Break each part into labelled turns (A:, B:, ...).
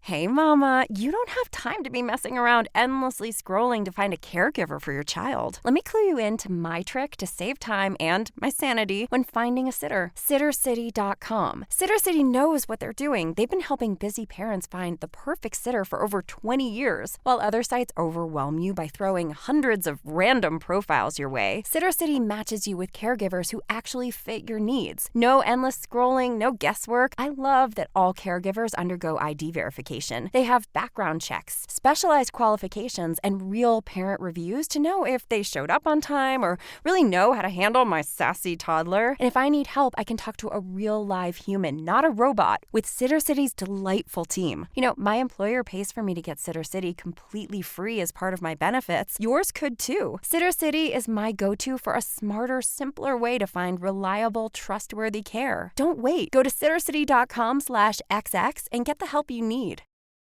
A: Hey, Mama, you don't have time to be messing around endlessly scrolling to find a caregiver for your child. Let me clue you into my trick to save time and my sanity when finding a sitter. Sittercity.com. Sittercity knows what they're doing. They've been helping busy parents find the perfect sitter for over 20 years. While other sites overwhelm you by throwing hundreds of random profiles your way, Sittercity matches you with caregivers who actually fit your needs. No endless scrolling, no guesswork. I love that all caregivers undergo ID verification. They have background checks, specialized qualifications, and real parent reviews to know if they showed up on time or really know how to handle my sassy toddler. And if I need help, I can talk to a real live human, not a robot, with Sittercity's delightful team. You know, my employer pays for me to get Sittercity completely free as part of my benefits. Yours could too. Sittercity is my go-to for a smarter, simpler way to find reliable, trustworthy care. Don't wait. Go to Sittercity.com/XX and get the help you need.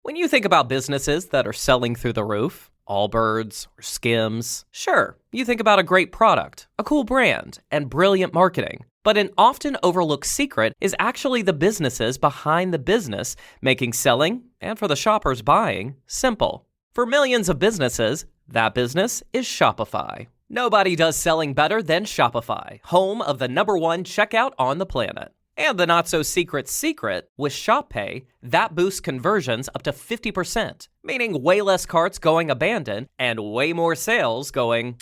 B: When you think about businesses that are selling through the roof, Allbirds or Skims, sure, you think about a great product, a cool brand, and brilliant marketing. But an often overlooked secret is actually the businesses behind the business, making selling, and for the shoppers buying, simple. For millions of businesses, that business is Shopify. Nobody does selling better than Shopify, home of the #1 checkout on the planet. And the not-so-secret secret, with Shop Pay, that boosts conversions up to 50%, meaning way less carts going abandoned and way more sales going...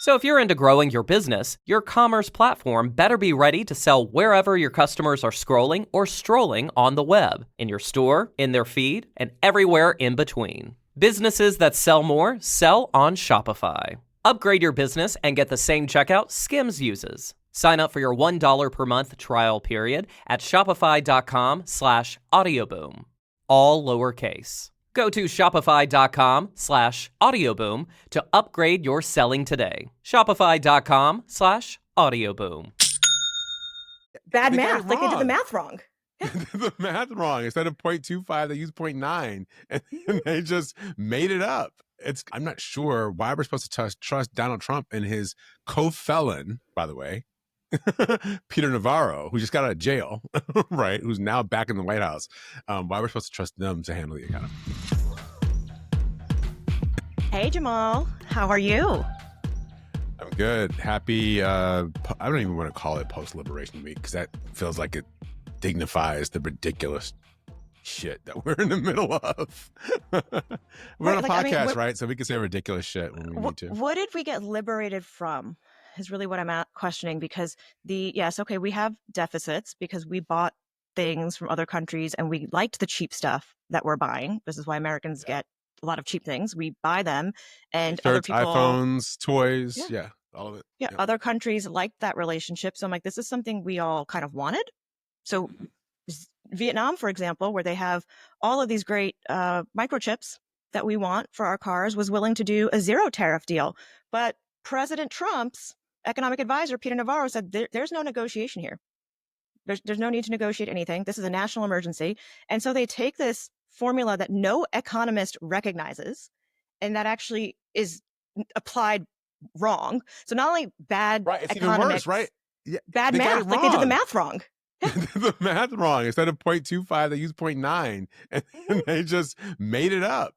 B: So if you're into growing your business, your commerce platform better be ready to sell wherever your customers are scrolling or strolling on the web, in your store, in their feed, and everywhere in between. Businesses that sell more sell on Shopify. Upgrade your business and get the same checkout Skims uses. Sign up for your $1 per month trial period at shopify.com/audioboom. All lowercase. Go to shopify.com/audioboom to upgrade your selling today. Shopify.com/audioboom.
C: Bad math. Like they did the math wrong.
D: The math wrong. Instead of 0.25, they used 0.9, and they just made it up. I'm not sure why we're supposed to trust Donald Trump and his co-felon, by the way, Peter Navarro, who just got out of jail, right? Who's now back in the White House. Why we're supposed to trust them to handle the economy.
C: Hey, Jamal. How are you?
D: I'm good. Happy, I don't even want to call it post-Liberation Week because that feels like it dignifies the ridiculous shit that we're in the middle of. We're on a podcast, right? So we can say ridiculous shit when we need to.
C: What did we get liberated from is really what I'm questioning, because we have deficits because we bought things from other countries and we liked the cheap stuff that we're buying. This is why Americans get a lot of cheap things. We buy them, and
D: shirts,
C: other people,
D: iPhones, toys, all of it.
C: Yeah, other countries liked that relationship. So I'm like, this is something we all kind of wanted. So Vietnam, for example, where they have all of these great microchips that we want for our cars, was willing to do a zero tariff deal. But President Trump's economic advisor, Peter Navarro, said there's no negotiation here. There's no need to negotiate anything. This is a national emergency. And so they take this formula that no economist recognizes, and that actually is applied wrong. So not only bad
D: it's
C: economists,
D: even worse, right? Yeah,
C: bad math, like they did the math wrong.
D: The math wrong. Instead of 0.25, they used 0.9, and they just made it up.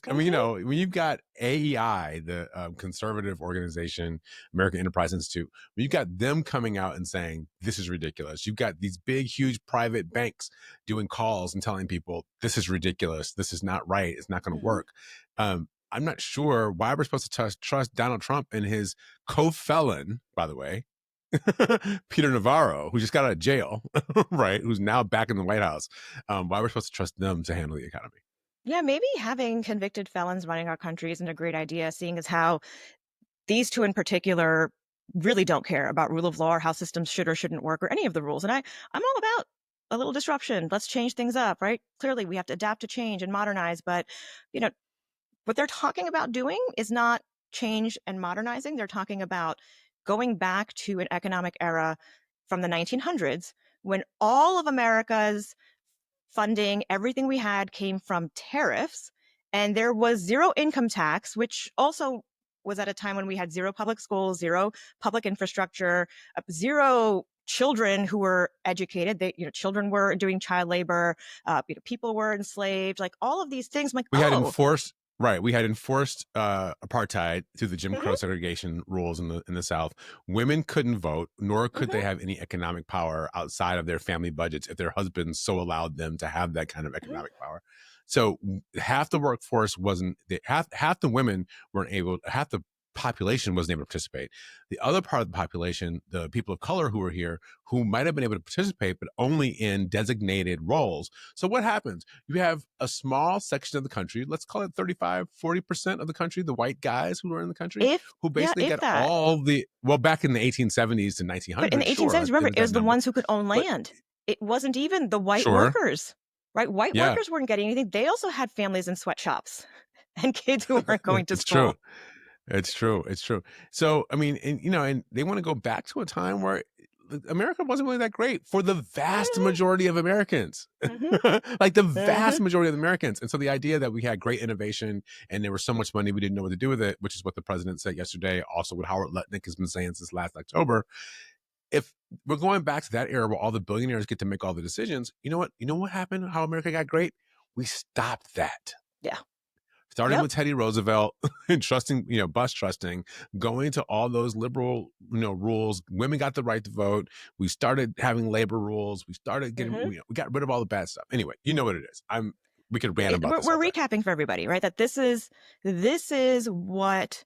D: I mean, when you've got AEI, the conservative organization, American Enterprise Institute, when you've got them coming out and saying, this is ridiculous. You've got these big, huge private banks doing calls and telling people, this is ridiculous. This is not right. It's not going to work. I'm not sure why we're supposed to trust Donald Trump and his co-felon, by the way, Peter Navarro, who just got out of jail, right? Who's now back in the White House. Why we're supposed to trust them to handle the economy.
C: Yeah, maybe having convicted felons running our country isn't a great idea, seeing as how these two in particular really don't care about rule of law or how systems should or shouldn't work or any of the rules. And I'm all about a little disruption. Let's change things up, right? Clearly, we have to adapt to change and modernize. But, what they're talking about doing is not change and modernizing. They're talking about going back to an economic era from the 1900s when all of America's funding, everything we had came from tariffs, and there was zero income tax, which also was at a time when we had zero public schools, zero public infrastructure, zero children who were educated. Children were doing child labor. People were enslaved. Like all of these things. I'm like,
D: We had enforced apartheid through the Jim Crow segregation rules in the South. Women couldn't vote, nor could they have any economic power outside of their family budgets if their husbands so allowed them to have that kind of economic power. So half the workforce half the women weren't able, half the population wasn't able to participate. The other part of the population, the people of color who were here, who might have been able to participate, but only in designated roles. So what happens? You have a small section of the country, let's call it 35-40% of the country, the white guys who were in the country, who basically get all the, well, back in the 1870s to 1900s.
C: But in the 1870s, remember, it was the ones who could own land. It wasn't even the white workers, right? White workers weren't getting anything. They also had families in sweatshops and kids who weren't going to school.
D: It's true. So, I mean, and they want to go back to a time where America wasn't really that great for the vast majority of Americans, like the vast majority of Americans. And so the idea that we had great innovation and there was so much money, we didn't know what to do with it, which is what the president said yesterday. Also what Howard Lutnick has been saying since last October. If we're going back to that era where all the billionaires get to make all the decisions, you know what happened? How America got great? We stopped that.
C: Yeah.
D: Starting with Teddy Roosevelt and trusting, bus trusting, going to all those liberal, rules. Women got the right to vote. We started having labor rules. We started getting, we got rid of all the bad stuff. Anyway, you know what it is. We could rant about this.
C: We're recapping for everybody, right? That this is what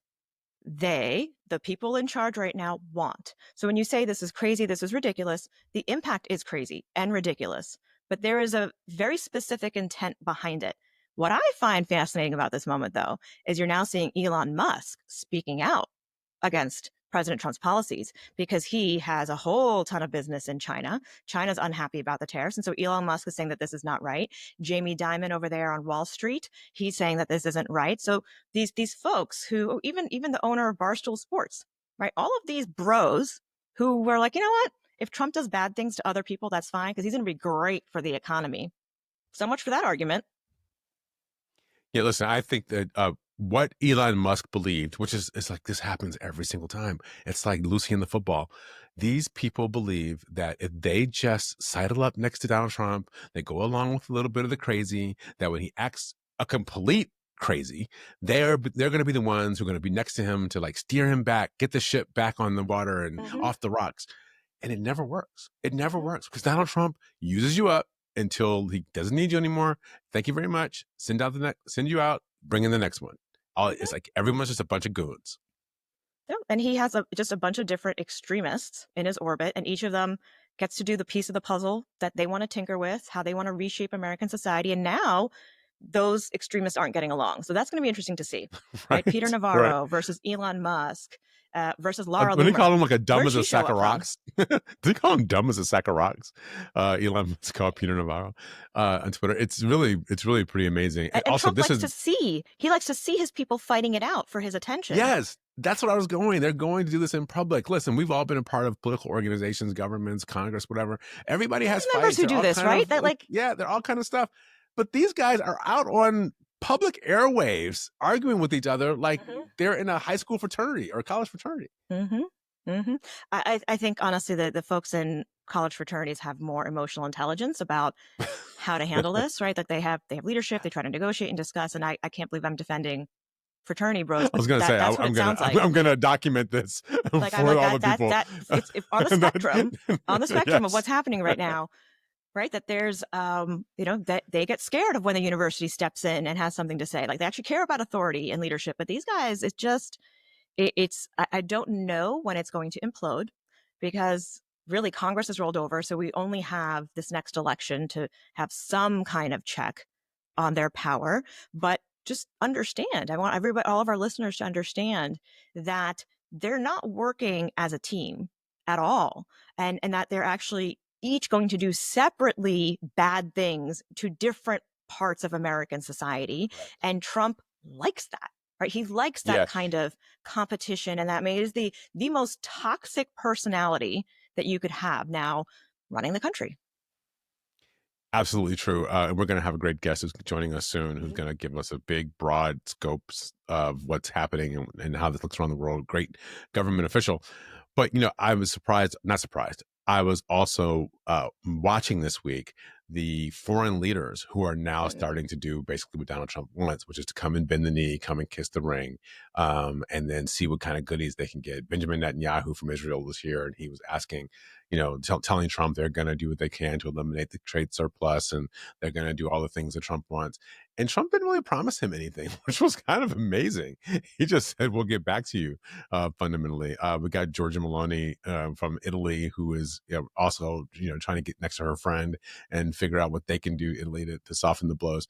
C: the people in charge right now want. So when you say this is crazy, this is ridiculous, the impact is crazy and ridiculous, but there is a very specific intent behind it. What I find fascinating about this moment, though, is you're now seeing Elon Musk speaking out against President Trump's policies because he has a whole ton of business in China. China's unhappy about the tariffs. And so Elon Musk is saying that this is not right. Jamie Dimon over there on Wall Street, he's saying that this isn't right. So these folks who, even the owner of Barstool Sports, right? All of these bros who were like, you know what? If Trump does bad things to other people, that's fine because he's going to be great for the economy. So much for that argument.
D: Yeah, listen, I think that what Elon Musk believed, which is like this happens every single time. It's like Lucy in the football. These people believe that if they just sidle up next to Donald Trump, they go along with a little bit of the crazy, that when he acts a complete crazy, they're going to be the ones who are going to be next to him to like steer him back, get the ship back on the water and off the rocks. And it never works. It never works because Donald Trump uses you up until he doesn't need you anymore. Thank you very much. Send you out, bring in the next one. It's like everyone's just a bunch of goons.
C: Yeah, and he has just a bunch of different extremists in his orbit, and each of them gets to do the piece of the puzzle that they want to tinker with, how they want to reshape American society. And now those extremists aren't getting along. So that's going to be interesting to see. Right? Peter Navarro versus Elon Musk. Versus Laura Loomer.
D: When they call him like a dumb as a sack of rocks. They call him dumb as a sack of rocks. Elon Musk called Peter Navarro on Twitter. It's really pretty amazing.
C: And also, Trump likes to see his people fighting it out for his attention.
D: Yes, that's what I was going. They're going to do this in public. Listen, we've all been a part of political organizations, governments, Congress, whatever. Everybody has
C: members who do this, right?
D: They're all kind of stuff. But these guys are out on public airwaves arguing with each other like they're in a high school fraternity or a college fraternity.
C: I think honestly the folks in college fraternities have more emotional intelligence about how to handle this, right? That they have leadership, they try to negotiate and discuss. And I can't believe I'm defending fraternity bros.
D: I was going to say, I'm going to document this
C: like,
D: for all the people.
C: It's on the spectrum of what's happening right now. Right, that there's, that they get scared of when the university steps in and has something to say. Like they actually care about authority and leadership. But these guys, I don't know when it's going to implode because really Congress has rolled over. So we only have this next election to have some kind of check on their power. But just understand, I want all of our listeners to understand that they're not working as a team at all, and that they're actually each going to do separately bad things to different parts of American society. Right. And Trump likes that, right? He likes that kind of competition. And that is the most toxic personality that you could have now running the country.
D: Absolutely true. And we're going to have a great guest who's joining us soon, who's going to give us a big, broad scopes of what's happening and how this looks around the world. Great government official. But, I was not surprised. I was also watching this week the foreign leaders who are now starting to do basically what Donald Trump wants, which is to come and bend the knee, come and kiss the ring, and then see what kind of goodies they can get. Benjamin Netanyahu from Israel was here, and he was asking, telling Trump they're going to do what they can to eliminate the trade surplus, and they're going to do all the things that Trump wants. And Trump didn't really promise him anything, which was kind of amazing. He just said, we'll get back to you, fundamentally. We got Giorgia Meloni from Italy, who is also trying to get next to her friend and figure out what they can do Italy to soften the blows.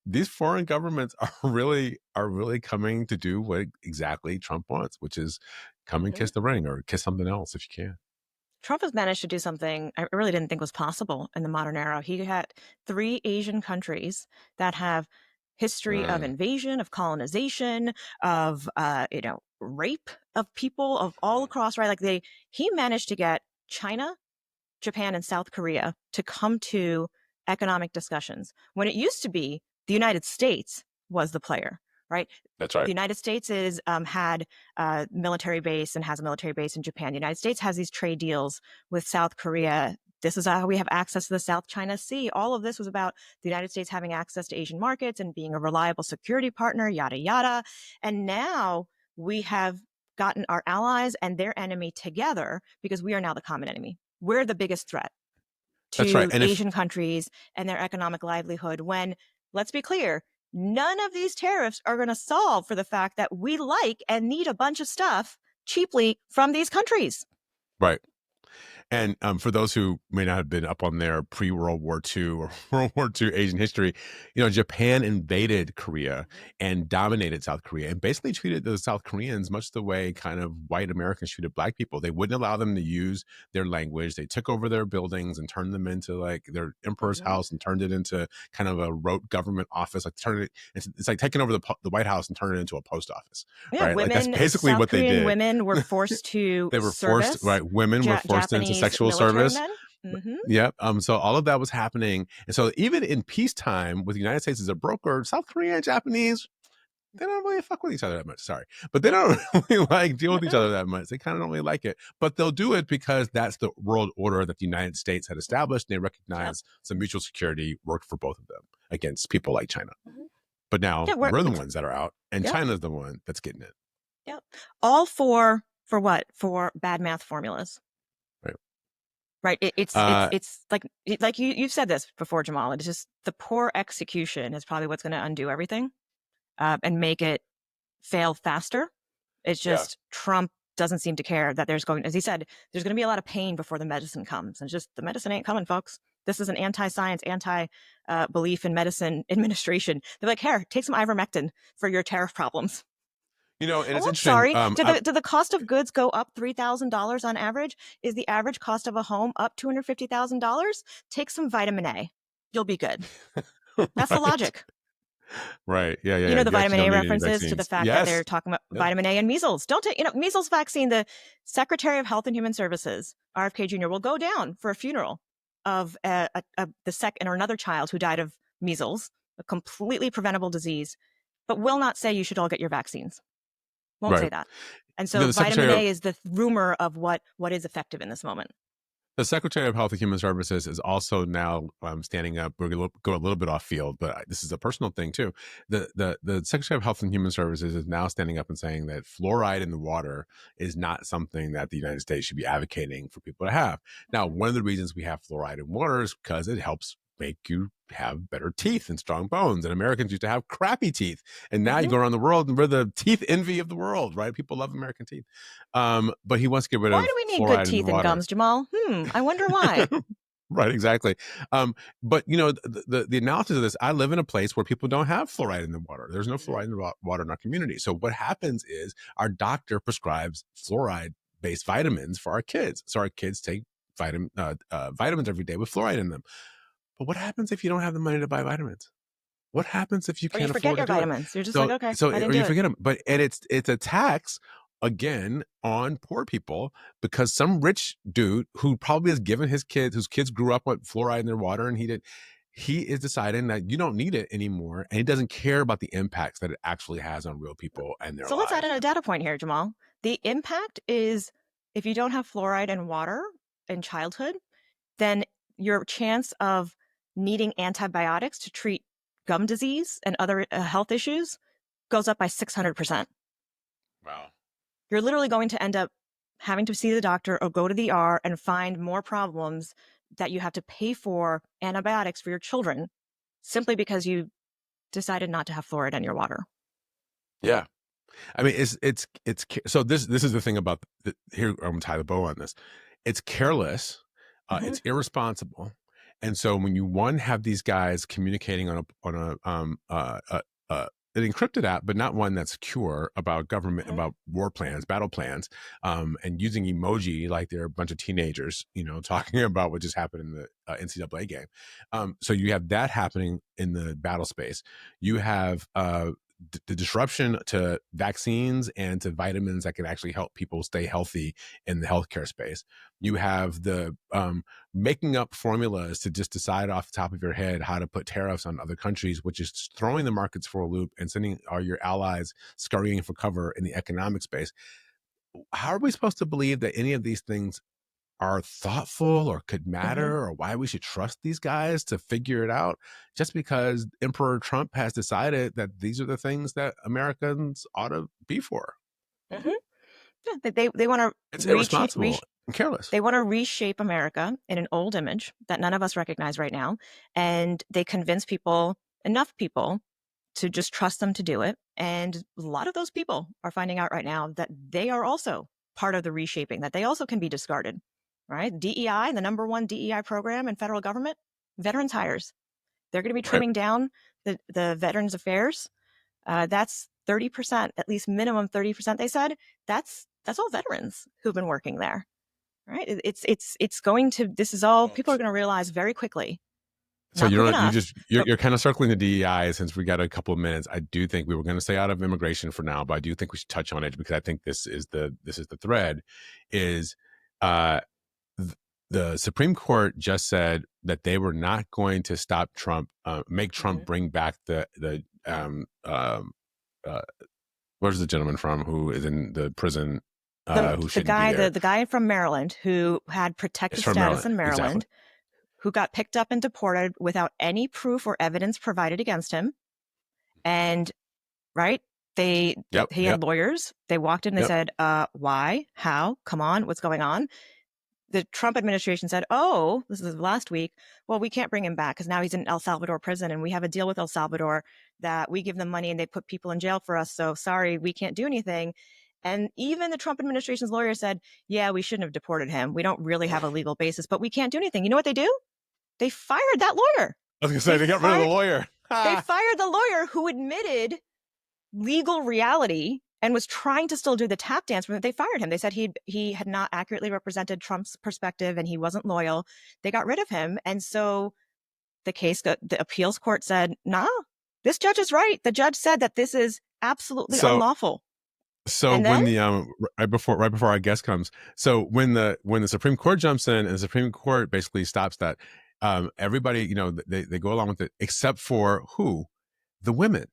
D: These foreign governments are really coming to do what exactly Trump wants, which is come and kiss the ring or kiss something else if you can.
C: Trump has managed to do something I really didn't think was possible in the modern era. He had 3 Asian countries that have history of invasion, of colonization, of rape of people of all across, right? Like he managed to get China, Japan, and South Korea to come to economic discussions when it used to be the United States was the player, right?
D: That's right.
C: The United States had a military base and has a military base in Japan. The United States has these trade deals with South Korea. This is how we have access to the South China Sea. All of this was about the United States having access to Asian markets and being a reliable security partner, yada, yada. And now we have gotten our allies and their enemy together because we are now the common enemy. We're the biggest threat to Asian countries and their economic livelihood when, let's be clear, none of these tariffs are going to solve for the fact that we like and need a bunch of stuff cheaply from these countries.
D: Right. And for those who may not have been up on their pre-World War II or World War II Asian history, Japan invaded Korea and dominated South Korea and basically treated the South Koreans much the way kind of white Americans treated Black people. They wouldn't allow them to use their language. They took over their buildings and turned them into like their emperor's house and turned it into kind of a rote government office. Like it's like taking over the White House and turning it into a post office.
C: Yeah,
D: right?
C: women,
D: Like that's basically
C: South
D: what
C: Korean
D: they did.
C: Women were forced to
D: they were
C: service.
D: Forced, right? Women were forced into sexual service. Yep. So all of that was happening. And so even in peacetime with the United States as a broker, South Korea and Japanese, they don't really fuck with each other that much. Sorry. But they don't really like deal with each other that much. They kind of don't really like it. But they'll do it because that's the world order that the United States had established. And they recognize some mutual security worked for both of them against people like China. But now we're the ones that are out and China's the one that's getting it.
C: Yep. All for what? For bad math formulas. Right. It's like you've said this before, Jamal. It's just the poor execution is probably what's going to undo everything and make it fail faster. It's just Trump doesn't seem to care that as he said, there's going to be a lot of pain before the medicine comes. And just the medicine ain't coming, folks. This is an anti-science, anti-belief in medicine administration. They're like, here, take some ivermectin for your tariff problems.
D: And it's interesting.
C: Sorry. Did the cost of goods go up $3,000 on average? Is the average cost of a home up $250,000? Take some vitamin A. You'll be good. That's the logic.
D: Right. Yeah.
C: The vitamin A references to the fact that they're talking about vitamin A and measles. Don't take, measles vaccine. The Secretary of Health and Human Services, RFK Jr., will go down for a funeral of another child who died of measles, a completely preventable disease, but will not say you should all get your vaccines. Won't say that. And so vitamin A is the rumor of what is effective in this moment.
D: The Secretary of Health and Human Services is also now standing up. We're going to go a little bit off field, but this is a personal thing too. The Secretary of Health and Human Services is now standing up and saying that fluoride in the water is not something that the United States should be advocating for people to have. Now, one of the reasons we have fluoride in water is because it helps make you have better teeth and strong bones. And Americans used to have crappy teeth. And now you go around the world and we're the teeth envy of the world, right? People love American teeth. But he wants to get rid of
C: Why do we need good teeth and gums, Jamal? I wonder why.
D: Right, exactly. But the analysis of this, I live in a place where people don't have fluoride in the water. There's no fluoride in the water in our community. So what happens is our doctor prescribes fluoride-based vitamins for our kids. So our kids take vitamins every day with fluoride in them. But what happens if you don't have the money to buy vitamins? What happens if you can't afford to do it?
C: Or you forget your vitamins. You're just like, okay,
D: or you forget them. But it's a tax again on poor people because some rich dude who probably has given whose kids grew up with fluoride in their water, and he is deciding that you don't need it anymore, and he doesn't care about the impacts that it actually has on real people and their lives.
C: So let's add in a data point here, Jamal. The impact is if you don't have fluoride in water, in childhood, then your chance of needing antibiotics to treat gum disease and other health issues goes up by 600%.
D: Wow.
C: You're literally going to end up having to see the doctor or go to the ER and find more problems that you have to pay for antibiotics for your children simply because you decided not to have fluoride in your water.
D: Yeah. I mean, so this is the thing about here. I'm gonna tie the bow on this. It's careless, it's irresponsible, and so when you have these guys communicating on an encrypted app, but not one that's secure about government, about war plans, battle plans, and using emoji like they're a bunch of teenagers, talking about what just happened in the NCAA game. So you have that happening in the battle space. You have the disruption to vaccines and to vitamins that can actually help people stay healthy in the healthcare space. You have the making up formulas to just decide off the top of your head how to put tariffs on other countries, which is throwing the markets for a loop and sending all your allies scurrying for cover in the economic space. How are we supposed to believe that any of these things are thoughtful or could matter, or why we should trust these guys to figure it out just because Emperor Trump has decided that these are the things that Americans ought to be for?
C: Yeah, they want to.
D: It's irresponsible and careless.
C: They want to reshape America in an old image that none of us recognize right now, and they convince enough people to just trust them to do it. And a lot of those people are finding out right now that they are also part of the reshaping, that they also can be discarded. Right? DEI, the number one DEI program in federal government, veterans hires. They're going to be trimming down the Veterans Affairs. That's 30%, at least minimum 30%. They said that's all veterans who've been working there. Right? It's going to. This is all people are going to realize very quickly.
D: So you're kind of circling the DEI since we got a couple of minutes. I do think we were going to stay out of immigration for now, but I do think we should touch on it because I think this is the thread. Is the Supreme Court just said that they were not going to stop Trump, make Trump bring back where's the gentleman from who is in the prison?
C: The guy from Maryland who had protected status in Maryland, exactly, who got picked up and deported without any proof or evidence provided against him. And he had lawyers. They walked in, they said, why, how, come on, what's going on? The Trump administration said, oh, this is last week, well, we can't bring him back because now he's in El Salvador prison and we have a deal with El Salvador that we give them money and they put people in jail for us. So sorry, we can't do anything. And even the Trump administration's lawyer said, yeah, we shouldn't have deported him. We don't really have a legal basis, but we can't do anything. You know what they do? They fired that lawyer.
D: I was going to say, they got rid of the lawyer.
C: They fired the lawyer who admitted legal reality and was trying to still do the tap dance. They fired him. They said he had not accurately represented Trump's perspective and he wasn't loyal. They got rid of him. And so the appeals court said, nah, this judge is right. The judge said that this is absolutely unlawful.
D: So when the right before our guest comes, so when the Supreme Court jumps in and the Supreme Court basically stops that, everybody, they go along with it except for who? The women.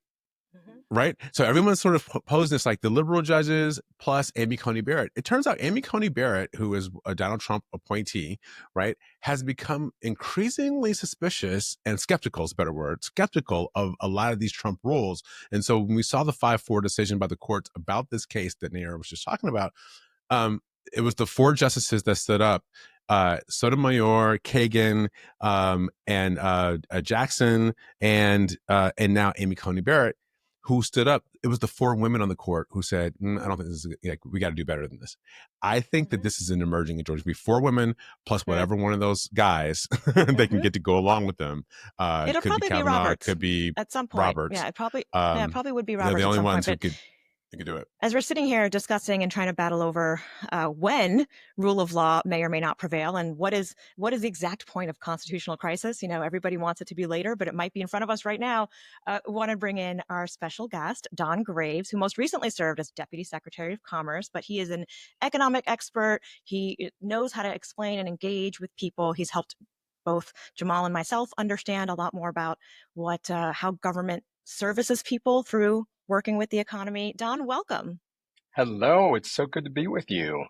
D: Right? So everyone's sort of posed this like the liberal judges plus Amy Coney Barrett. It turns out Amy Coney Barrett, who is a Donald Trump appointee, right, has become increasingly suspicious and skeptical is a better word, skeptical of a lot of these Trump rules. And so when we saw the 5-4 decision by the courts about this case that Nayyera was just talking about, it was the 4 justices that stood up, Sotomayor, Kagan, and Jackson, and now Amy Coney Barrett, who stood up. It was the 4 women on the court who said, I don't think this is, we got to do better than this. I think that this is an emerging in Georgia. Be 4 women plus whatever one of those guys they can get to go along with them.
C: It'll
D: could
C: probably
D: be
C: be Roberts.
D: Could be
C: at some point.
D: Roberts.
C: Yeah, it probably would be Roberts.
D: They're the only
C: at some
D: ones
C: point,
D: who could do it.
C: As we're sitting here discussing and trying to battle over when rule of law may or may not prevail, and what is the exact point of constitutional crisis? Everybody wants it to be later, but it might be in front of us right now. Want to bring in our special guest, Don Graves, who most recently served as Deputy Secretary of Commerce, but he is an economic expert. He knows how to explain and engage with people. He's helped both Jamal and myself understand a lot more about how government services people through working with the economy. Don, welcome.
E: Hello, it's so good to be with you.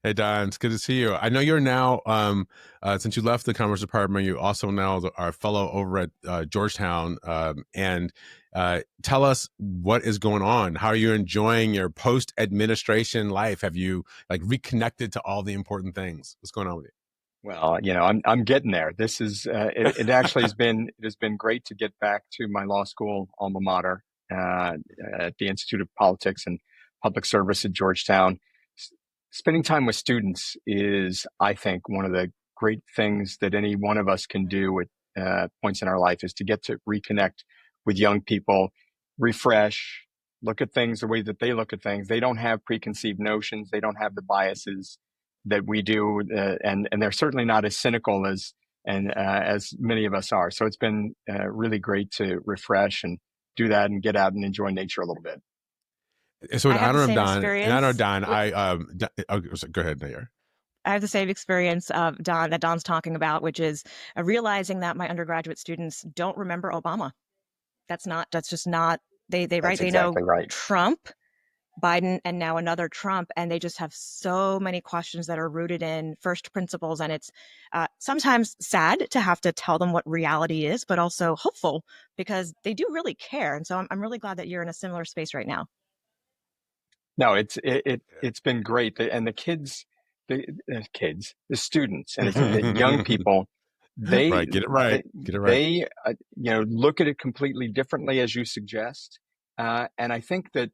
D: Hey Don, it's good to see you. I know you're now, since you left the Commerce Department, you also now are a fellow over at Georgetown. And tell us what is going on. How are you enjoying your post-administration life? Have you like reconnected to all the important things? What's going on with you?
E: Well, I'm getting there. This is it actually has been great to get back to my law school alma mater at the Institute of Politics and Public Service at Georgetown. Spending time with students is, I think, one of the great things that any one of us can do at points in our life, is to get to reconnect with young people, refresh, look at things the way that they look at things. They don't have preconceived notions. They don't have the biases that we do, and they're certainly not as cynical as many of us are. So it's been really great to refresh and do that and get out and enjoy nature a little bit.
D: So in
C: I have
D: honor
C: the
D: of
C: same
D: Don,
C: experience.
D: go ahead, Nayyera.
C: I have the same experience of that Don's talking about, which is realizing that my undergraduate students don't remember Obama. That's just not, they
E: That's
C: they know
E: exactly right.
C: Trump, Biden, and now another Trump, and they just have so many questions that are rooted in first principles. And it's sometimes sad to have to tell them what reality is, but also hopeful because they do really care. And so I'm really glad that you're in a similar space right now.
E: No, it's been great. And the students, and it's the young people, they
D: Right, get it right.
E: They look at it completely differently, as you suggest. And I think that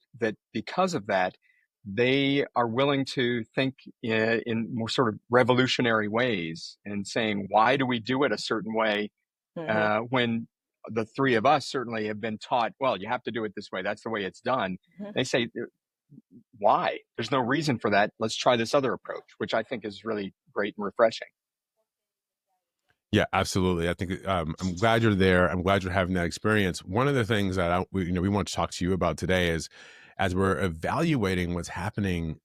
E: because of that, they are willing to think in more sort of revolutionary ways, and saying, why do we do it a certain way? When the three of us certainly have been taught, well, you have to do it this way. That's the way it's done. They say, why? There's no reason for that. Let's try this other approach, which I think is really great and refreshing.
D: Yeah, absolutely. I think I'm glad you're there. I'm glad you're having that experience. One of the things that we want to talk to you about today is, as we're evaluating what's happening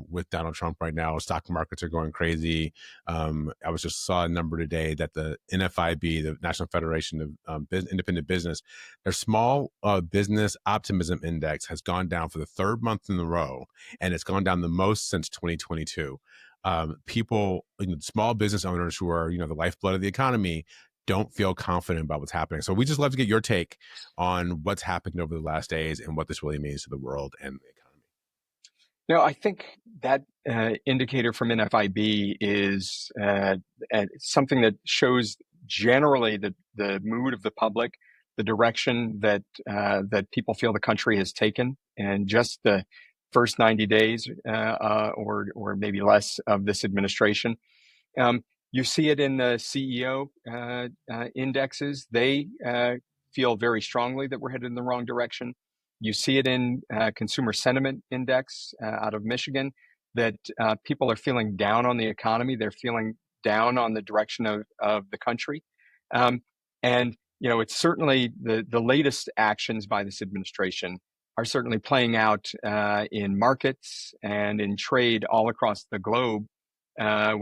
D: with Donald Trump right now, stock markets are going crazy. I just saw a number today that the NFIB, the National Federation of Independent Business, their small business optimism index has gone down for the third month in a row, and it's gone down the most since 2022. People, small business owners who are, the lifeblood of the economy, don't feel confident about what's happening. So we just love to get your take on what's happened over the last days and what this really means to the world and the economy.
E: I think that indicator from NFIB is something that shows generally the mood of the public, the direction that people feel the country has taken, and just the first 90 days or maybe less of this administration. You see it in the CEO indexes. They feel very strongly that we're headed in the wrong direction. You see it in consumer sentiment index out of Michigan, that people are feeling down on the economy. They're feeling down on the direction of the country. And it's certainly the latest actions by this administration are certainly playing out in markets and in trade all across the globe. I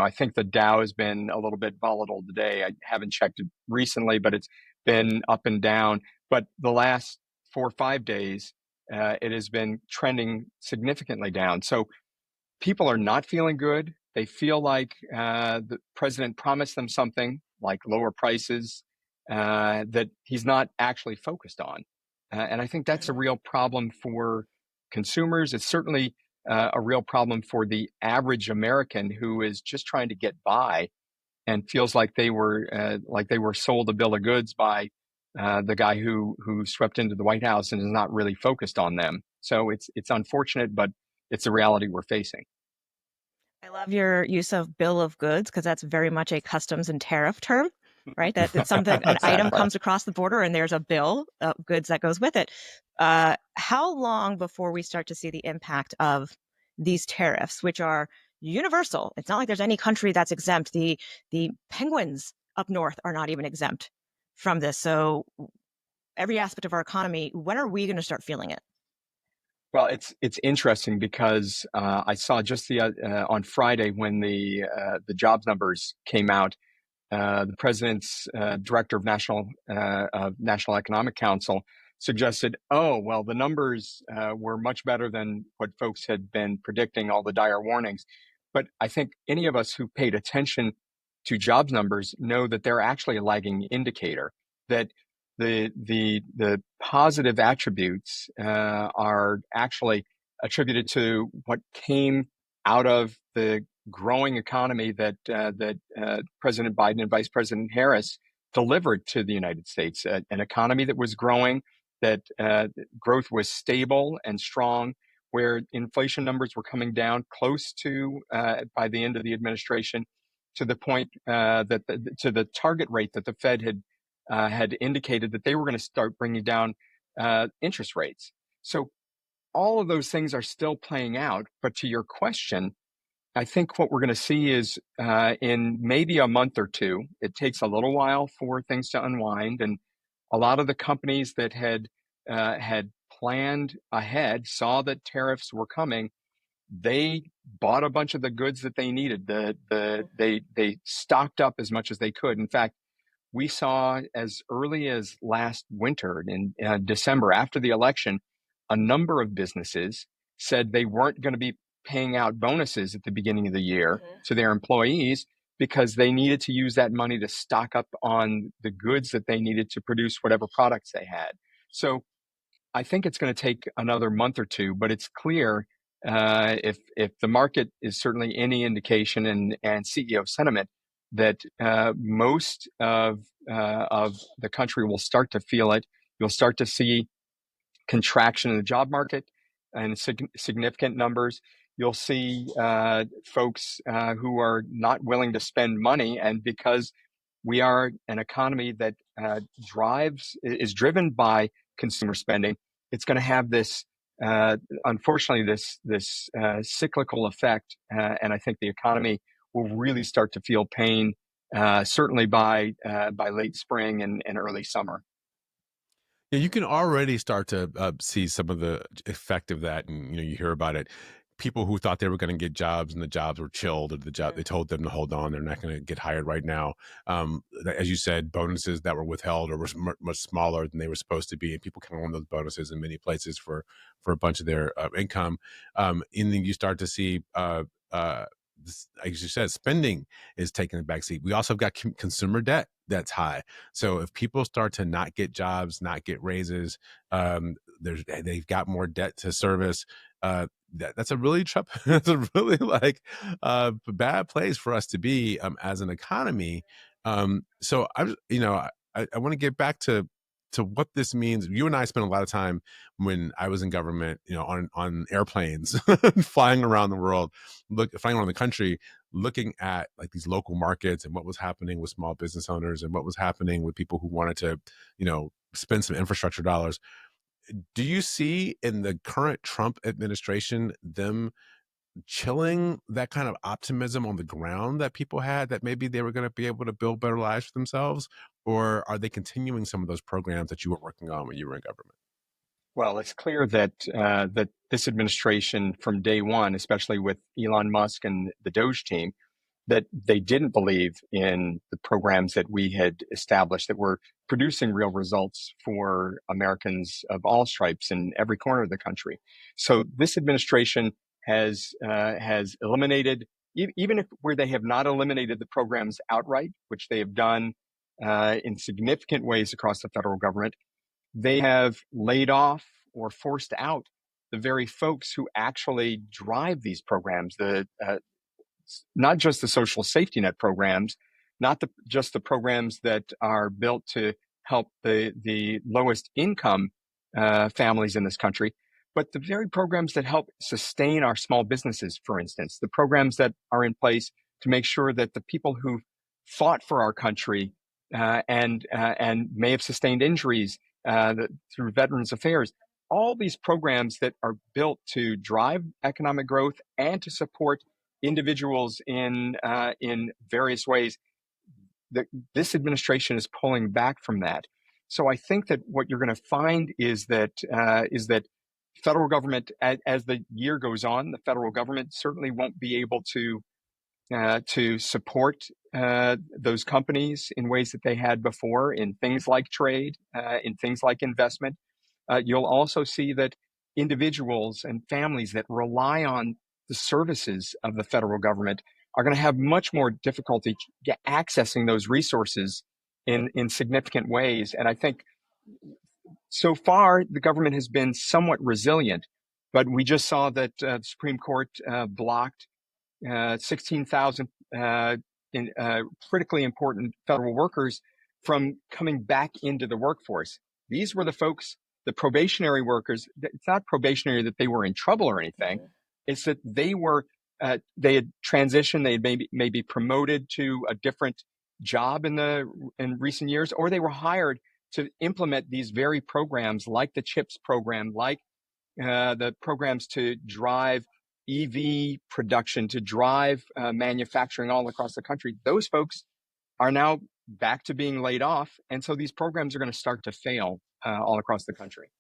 E: think the Dow has been a little bit volatile today. I haven't checked it recently, but it's been up and down. But the last 4 or 5 days, it has been trending significantly down. So people are not feeling good. They feel like the president promised them something like lower prices that he's not actually focused on. And I think that's a real problem for consumers. It's certainly a real problem for the average American who is just trying to get by and feels like they were sold a bill of goods by the guy who swept into the White House and is not really focused on them. So it's unfortunate, but it's a reality we're facing.
C: I love your use of bill of goods, because that's very much a customs and tariff term, right? That something, an item comes across the border and there's a bill of goods that goes with it. How long before we start to see the impact of these tariffs, which are universal? It's not like there's any country that's exempt. The penguins up north are not even exempt from this. So every aspect of our economy, when are we going to start feeling it?
E: Well, it's interesting because I saw just on Friday when the jobs numbers came out, the president's director of National Economic Council suggested, oh, well, the numbers were much better than what folks had been predicting, all the dire warnings. But I think any of us who paid attention to jobs numbers know that they're actually a lagging indicator, that the positive attributes are actually attributed to what came out of the growing economy that President Biden and Vice President Harris delivered to the United States, an economy that was growing, that growth was stable and strong, where inflation numbers were coming down close to, by the end of the administration, to the point to the target rate that the Fed had indicated that they were going to start bringing down interest rates. So all of those things are still playing out. But to your question, I think what we're going to see is in maybe a month or two, it takes a little while for things to unwind. And a lot of the companies that had planned ahead, saw that tariffs were coming, they bought a bunch of the goods that they needed. They stocked up as much as they could. In fact, we saw as early as last winter in December, after the election, a number of businesses said they weren't going to be paying out bonuses at the beginning of the year to their employees because they needed to use that money to stock up on the goods that they needed to produce whatever products they had. So I think it's going to take another month or two, but it's clear if the market is certainly any indication and CEO sentiment that most of the country will start to feel it. You'll start to see contraction in the job market and significant numbers. You'll see folks who are not willing to spend money, and because we are an economy that is driven by consumer spending, it's going to have this, unfortunately, this cyclical effect, and I think the economy will really start to feel pain, certainly by late spring and early summer.
D: Yeah, you can already start to see some of the effect of that, and you hear about it. People who thought they were going to get jobs and the jobs were chilled, or they told them to hold on, they're not going to get hired right now. As you said, bonuses that were withheld or were much smaller than they were supposed to be, and people count on those bonuses in many places for a bunch of their income. And then you start to see, as you said, spending is taking a backseat. We also have got consumer debt that's high. So if people start to not get jobs, not get raises, they've got more debt to service. That's a really that's a really bad place for us to be as an economy. So I want to get back to what this means. You and I spent a lot of time when I was in government, on airplanes, flying around the world, flying around the country, looking at like these local markets and what was happening with small business owners and what was happening with people who wanted to, spend some infrastructure dollars. Do you see in the current Trump administration them chilling that kind of optimism on the ground that people had, that maybe they were going to be able to build better lives for themselves? Or are they continuing some of those programs that you were working on when you were in government?
E: Well, it's clear that that this administration from day one, especially with Elon Musk and the Doge team, that they didn't believe in the programs that we had established that were producing real results for Americans of all stripes in every corner of the country. So this administration has eliminated, even where they have not eliminated the programs outright, which they have done in significant ways across the federal government, they have laid off or forced out the very folks who actually drive these programs, not just the social safety net programs, not just the programs that are built to help the lowest income families in this country, but the very programs that help sustain our small businesses, for instance, the programs that are in place to make sure that the people who fought for our country and may have sustained injuries through Veterans Affairs, all these programs that are built to drive economic growth and to support individuals in various ways, this administration is pulling back from that. So I think that what you're going to find is that federal government, as the year goes on, the federal government certainly won't be able to support those companies in ways that they had before, in things like trade, in things like investment. you'll also see that individuals and families that rely on the services of the federal government are going to have much more difficulty accessing those resources in significant ways. And I think so far the government has been somewhat resilient, but we just saw that the Supreme Court blocked 16,000 critically important federal workers from coming back into the workforce. These were the folks, the probationary workers. It's not probationary that they were in trouble or anything. It's that they had transitioned, they had maybe promoted to a different job in recent years, or they were hired to implement these very programs like the CHIPS program, like the programs to drive EV production, to drive manufacturing all across the country. Those folks are now back to being laid off. And so these programs are going to start to fail all across the country.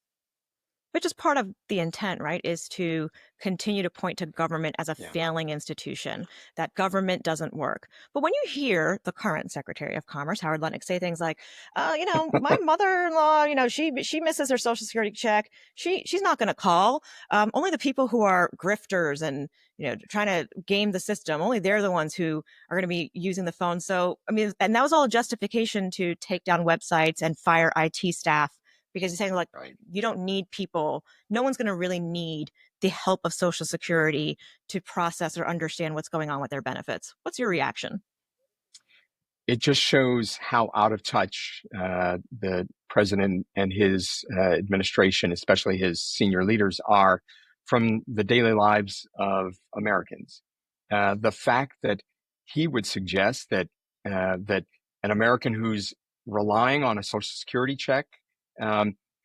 C: Which is part of the intent, right, is to continue to point to government as a failing institution, that government doesn't work. But when you hear the current Secretary of Commerce, Howard Lutnick, say things like, my mother-in-law, she misses her Social Security check. She's not going to call. Only the people who are grifters and, trying to game the system, only they're the ones who are going to be using the phone. So, and that was all a justification to take down websites and fire IT staff. Because he's saying, you don't need people. No one's going to really need the help of Social Security to process or understand what's going on with their benefits. What's your reaction?
E: It just shows how out of touch the president and his administration, especially his senior leaders, are from the daily lives of Americans. The fact that he would suggest that an American who's relying on a Social Security check,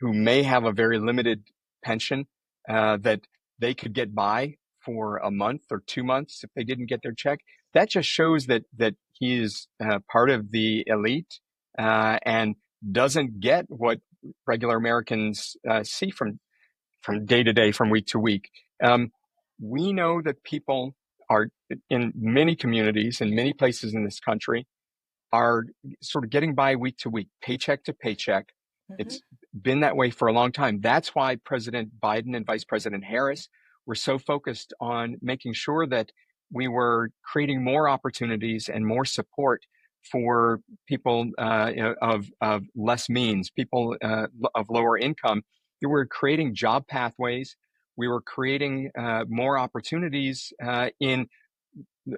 E: who may have a very limited pension, that they could get by for a month or 2 months if they didn't get their check. That just shows that he is part of the elite and doesn't get what regular Americans see from day to day, from week to week. We know that people are in many communities, in many places in this country, are sort of getting by week to week, paycheck to paycheck. Mm-hmm. It's been that way for a long time. That's why President Biden and Vice President Harris were so focused on making sure that we were creating more opportunities and more support for people of less means, people of lower income. We were creating job pathways. We were creating more opportunities in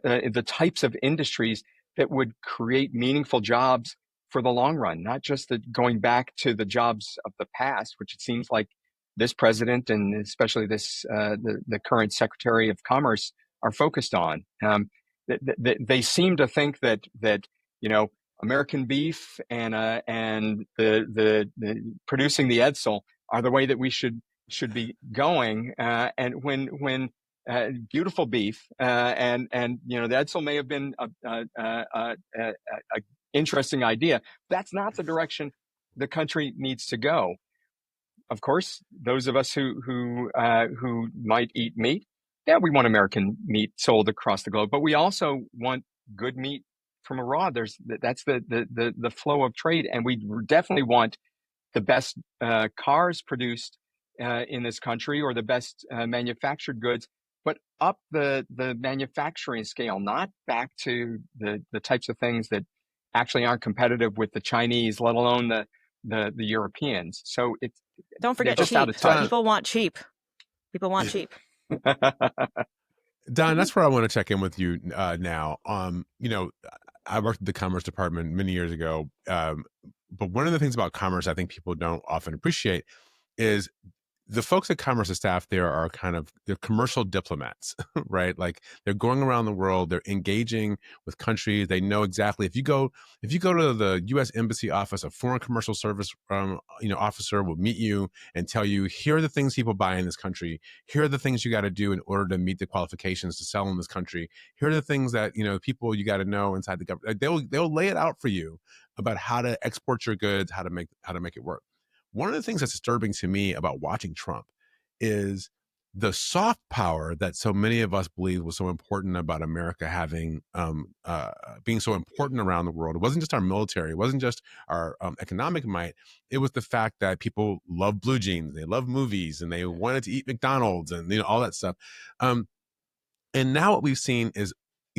E: the types of industries that would create meaningful jobs for the long run, not just going back to the jobs of the past, which it seems like this president and especially the current Secretary of Commerce are focused on. They seem to think that American beef and the producing the Edsel are the way that we should be going. And when beautiful beef and the Edsel may have been a interesting idea, that's not the direction the country needs to go. Of course, those of us who might eat meat, we want American meat sold across the globe, but we also want good meat from abroad. That's the flow of trade, and we definitely want the best cars produced in this country, or the best manufactured goods, but up the manufacturing scale, not back to the types of things that actually aren't competitive with the Chinese, let alone the Europeans. So
C: don't forget
E: just
C: cheap.
E: Out of touch.
C: People want cheap. People want cheap.
D: Don, that's where I want to check in with you now. I worked at the Commerce Department many years ago, but one of the things about commerce I think people don't often appreciate is the folks at Commerce, the staff there are they're commercial diplomats, right? Like they're going around the world, they're engaging with countries. They know exactly if you go to the U.S. Embassy office, a foreign commercial service officer will meet you and tell you, here are the things people buy in this country. Here are the things you got to do in order to meet the qualifications to sell in this country. Here are the things that people you got to know inside the government. They'll lay it out for you about how to export your goods, how to make it work. One of the things that's disturbing to me about watching Trump is the soft power that so many of us believe was so important about America having being so important around the world. It wasn't just our military. It wasn't just our economic might. It was the fact that people love blue jeans, they love movies, and they wanted to eat McDonald's and all that stuff. And now what we've seen is,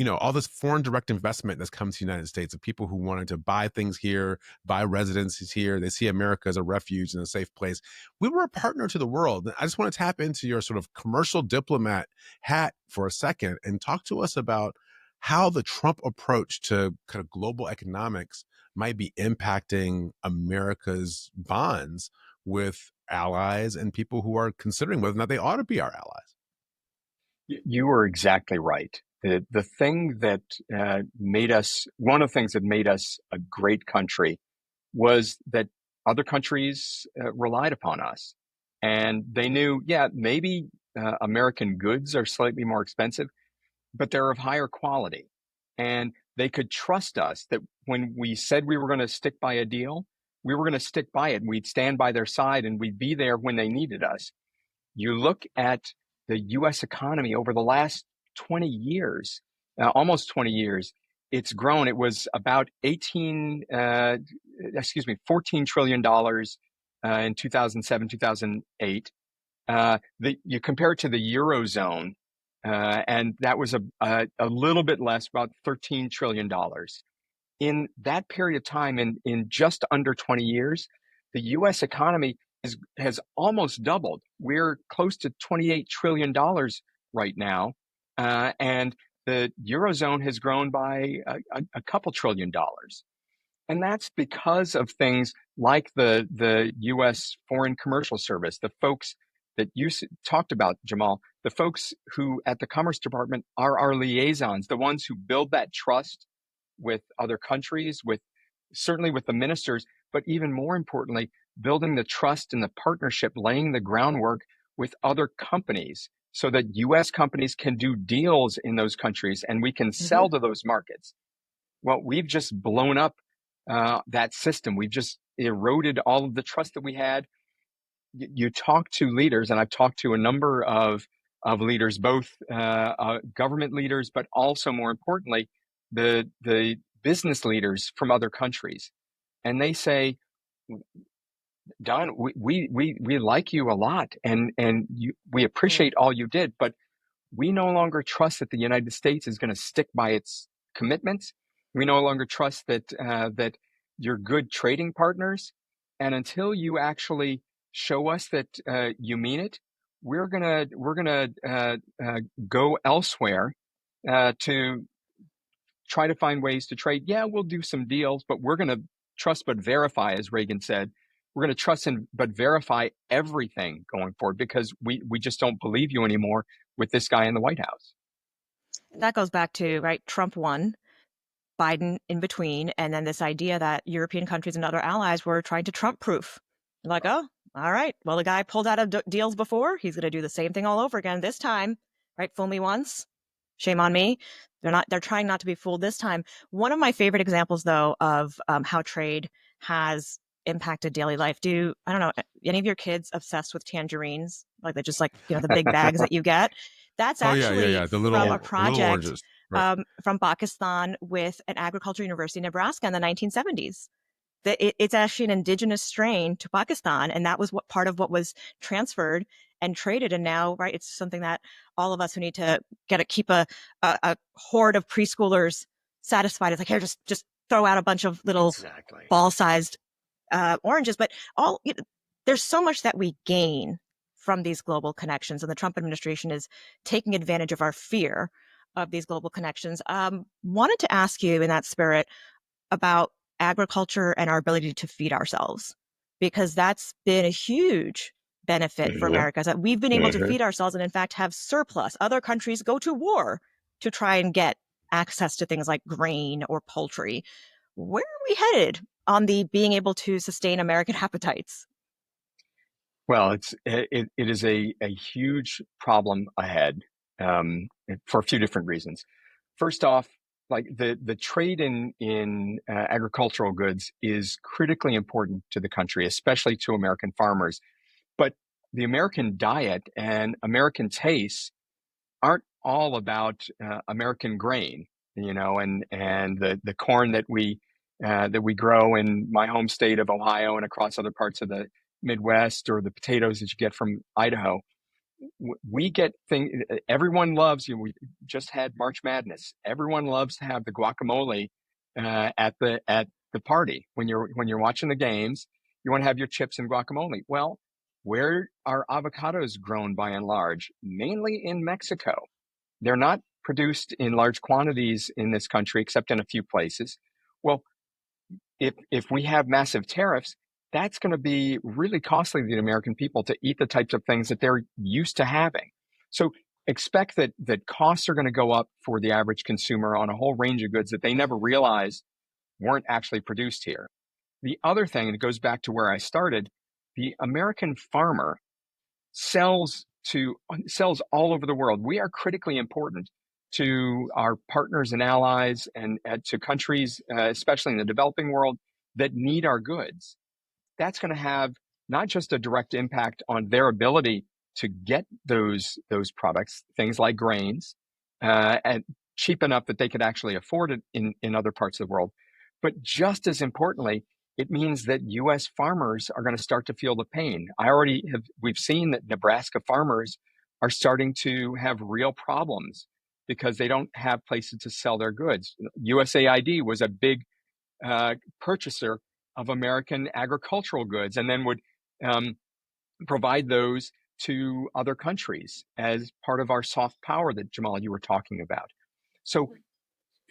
D: all this foreign direct investment that's come to the United States of people who wanted to buy things here, buy residencies here. They see America as a refuge and a safe place. We were a partner to the world. I just want to tap into your sort of commercial diplomat hat for a second and talk to us about how the Trump approach to kind of global economics might be impacting America's bonds with allies and people who are considering whether or not they ought to be our allies.
E: You are exactly right. The thing that one of the things that made us a great country was that other countries relied upon us. And they knew, maybe American goods are slightly more expensive, but they're of higher quality. And they could trust us that when we said we were going to stick by a deal, we were going to stick by it. We'd stand by their side and we'd be there when they needed us. You look at the U.S. economy over the last 20 years, almost 20 years, it's grown. It was about $14 trillion in 2007, 2008. You compare it to the Eurozone, and that was a little bit less, about $13 trillion. In that period of time, in just under 20 years, the U.S. economy has almost doubled. We're close to $28 trillion right now. And the Eurozone has grown by a couple $1 trillion. And that's because of things like the U.S. Foreign Commercial Service, the folks that you talked about, Jamal, the folks who at the Commerce Department are our liaisons, the ones who build that trust with other countries, certainly with the ministers, but even more importantly, building the trust and the partnership, laying the groundwork with other companies so that U.S. companies can do deals in those countries and we can sell to those markets. Well, we've just blown up that system. We've just eroded all of the trust that we had. You talk to leaders, and I've talked to a number of leaders, both government leaders, but also more importantly, the business leaders from other countries. And they say, Don, we like you a lot, and we appreciate all you did, but we no longer trust that the United States is going to stick by its commitments. We no longer trust that you're good trading partners, and until you actually show us that you mean it, we're gonna go elsewhere to try to find ways to trade. Yeah, we'll do some deals, but we're going to trust but verify, as Reagan said. We're going to trust but verify everything going forward because we just don't believe you anymore with this guy in the White House.
C: That goes back to, right, Trump won, Biden in between, and then this idea that European countries and other allies were trying to Trump-proof. Like, oh, all right, well, the guy pulled out of deals before. He's going to do the same thing all over again this time, right? Fool me once, shame on me. They're trying not to be fooled this time. One of my favorite examples, though, of how trade has impacted daily life. I don't know, any of your kids obsessed with tangerines? Like they're just the big bags that you get. That's actually
D: The little,
C: from a project
D: oranges. Right.
C: from Pakistan with an agricultural university in Nebraska in the 1970s. It's actually an indigenous strain to Pakistan, and that was part of what was transferred and traded. And now, right, it's something that all of us who need to keep a horde of preschoolers satisfied. It's like, here, just throw out a bunch of little ball-sized oranges. But there's so much that we gain from these global connections, and the Trump administration is taking advantage of our fear of these global connections. Wanted to ask you in that spirit about agriculture and our ability to feed ourselves, because that's been a huge benefit for America, is that we've been able to feed ourselves and in fact have surplus. Other countries go to war to try and get access to things like grain or poultry. Where are we headed on the being able to sustain American appetites?
E: Well, it is a huge problem ahead for a few different reasons. First off, like the trade in agricultural goods is critically important to the country, especially to American farmers. But the American diet and American tastes aren't all about American grain, and the corn that we grow in my home state of Ohio and across other parts of the Midwest, or the potatoes that you get from Idaho. We get things. Everyone loves. We just had March Madness. Everyone loves to have the guacamole at the party when you're watching the games. You want to have your chips and guacamole. Well, where are avocados grown by and large? Mainly in Mexico. They're not produced in large quantities in this country, except in a few places. Well, if we have massive tariffs, that's going to be really costly to the American people to eat the types of things that they're used to having. So expect that costs are going to go up for the average consumer on a whole range of goods that they never realized weren't actually produced here. The other thing, and it goes back to where I started, the American farmer sells all over the world. We are critically important to our partners and allies, and to countries, especially in the developing world, that need our goods. That's going to have not just a direct impact on their ability to get those products, things like grains, and cheap enough that they could actually afford it in other parts of the world, but just as importantly, it means that U.S. farmers are going to start to feel the pain. We've seen that Nebraska farmers are starting to have real problems because they don't have places to sell their goods. USAID was a big purchaser of American agricultural goods, and then would provide those to other countries as part of our soft power that, Jamal, you were talking about. So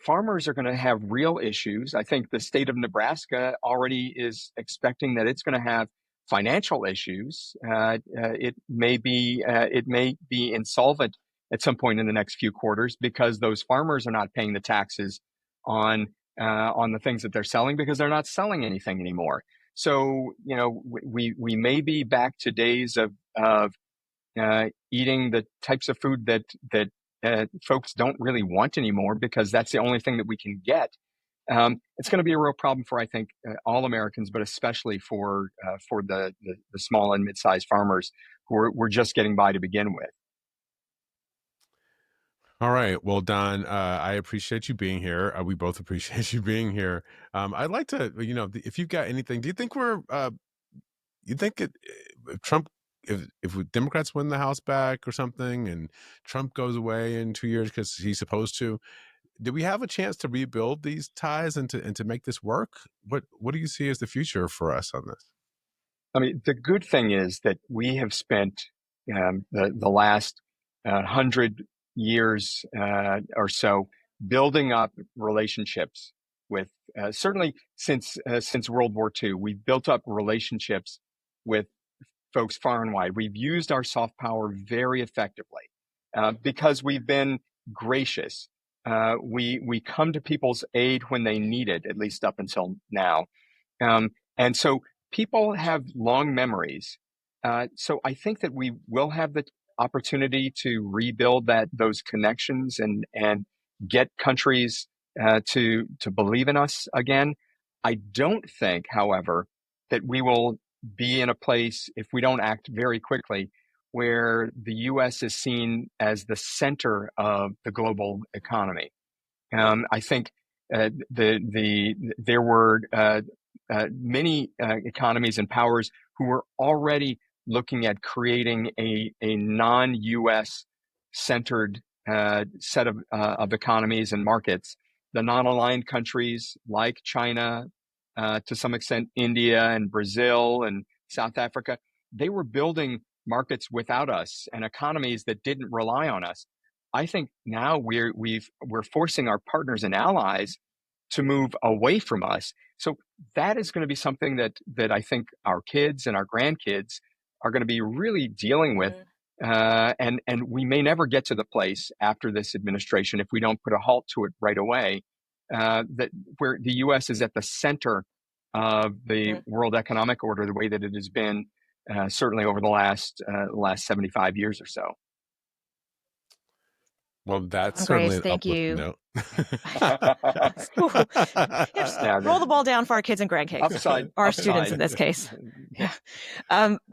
E: farmers are going to have real issues. I think the state of Nebraska already is expecting that it's going to have financial issues. It may be insolvent at some point in the next few quarters because those farmers are not paying the taxes on the things that they're selling, because they're not selling anything anymore. So, we may be back to days of eating the types of food that folks don't really want anymore, because that's the only thing that we can get. It's going to be a real problem for, I think, all Americans, but especially for the small and mid-sized farmers who we're just getting by to begin with.
D: All right. Well, Don, I appreciate you being here. We both appreciate you being here. I'd like to, if you've got anything, do you think if Trump, if Democrats win the House back or something, and Trump goes away in 2 years because he's supposed to, do we have a chance to rebuild these ties and to make this work? What do you see as the future for us on this?
E: I mean, the good thing is that we have spent the last 100 years or so building up relationships with, certainly since World War II, we've built up relationships with folks far and wide. We've used our soft power very effectively because we've been gracious. We come to people's aid when they need it, at least up until now. And so people have long memories. So I think that we will have the opportunity to rebuild those connections and get countries to believe in us again. I don't think, however, that we will be in a place, if we don't act very quickly, where the U.S. is seen as the center of the global economy. I think there were many economies and powers who were already looking at creating a non-U.S. centered set of economies and markets. The non-aligned countries like China, to some extent India and Brazil and South Africa, they were building markets without us and economies that didn't rely on us. I think now we're forcing our partners and allies to move away from us. So that is going to be something that I think our kids and our grandkids are going to be really dealing with. And we may never get to the place after this administration, if we don't put a halt to it right away, that where the U.S. is at the center of the world economic order, the way that it has been certainly over the last 75 years or so.
D: Well, that's
C: Grace,
D: certainly an
C: thank
D: uplifting
C: you.
D: note.
C: Roll the ball down for our kids and grandkids.
E: Upside.
C: Our students in this case. Yeah.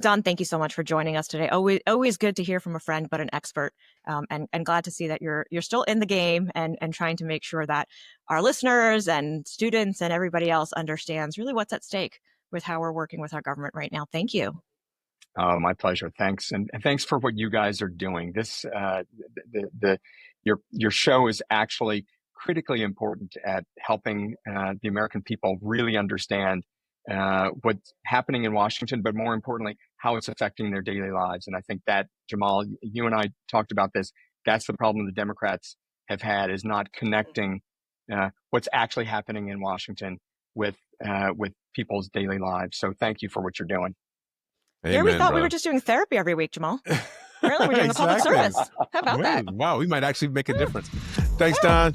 C: Don, thank you so much for joining us today. Always good to hear from a friend, but an expert. And glad to see that you're still in the game and trying to make sure that our listeners and students and everybody else understands really what's at stake with how we're working with our government right now. Thank you.
E: Oh, my pleasure. Thanks, and thanks for what you guys are doing. This your show is actually critically important at helping the American people really understand what's happening in Washington, but more importantly, how it's affecting their daily lives. And I think that, Jamal, you and I talked about this. That's the problem the Democrats have had, is not connecting what's actually happening in Washington with people's daily lives. So thank you for what you're doing.
C: Here we thought we were just doing therapy every week, Jamal. Apparently we're doing a public service. How about that?
D: Wow, we might actually make a difference. Thanks, Don.